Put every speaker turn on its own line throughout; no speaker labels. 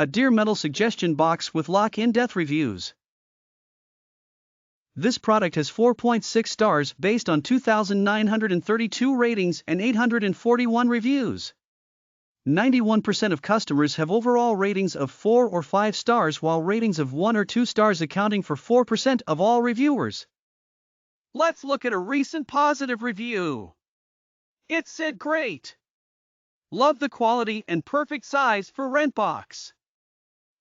Adir Metal Suggestion Box with lock-in death reviews. This product has 4.6 stars based on 2,932 ratings and 841 reviews. 91% of customers have overall ratings of 4 or 5 stars, while ratings of 1 or 2 stars accounting for 4% of all reviewers. Let's look at a recent positive review. It said, "Great. Love the quality and perfect size for rent box.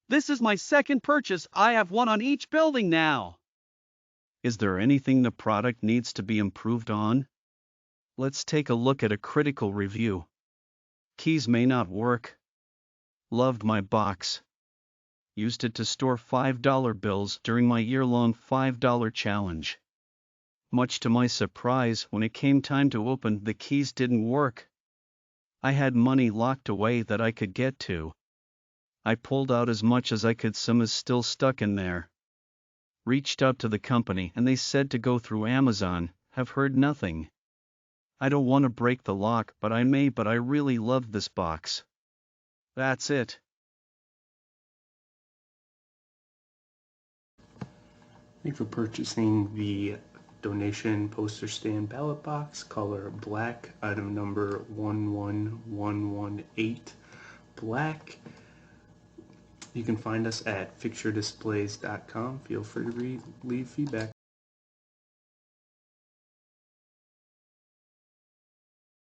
This is my second purchase. I have one on each building now." Is there anything the product needs to be improved on? Let's take a look at a critical review. Keys may not work. Loved my box. Used it to store $5 bills during my year-long $5 challenge. Much to my surprise, when it came time to open, the keys didn't work. I had money locked away that I could get to. I pulled out as much as I could, some is still stuck in there. Reached out to the company and they said to go through Amazon, have heard nothing. I don't want to break the lock, but I may, but I really loved this box. That's it.
Thank you for purchasing the donation poster stand ballot box, color black, item number 11118 black. You can find us at fixturedisplays.com. Feel free to leave feedback.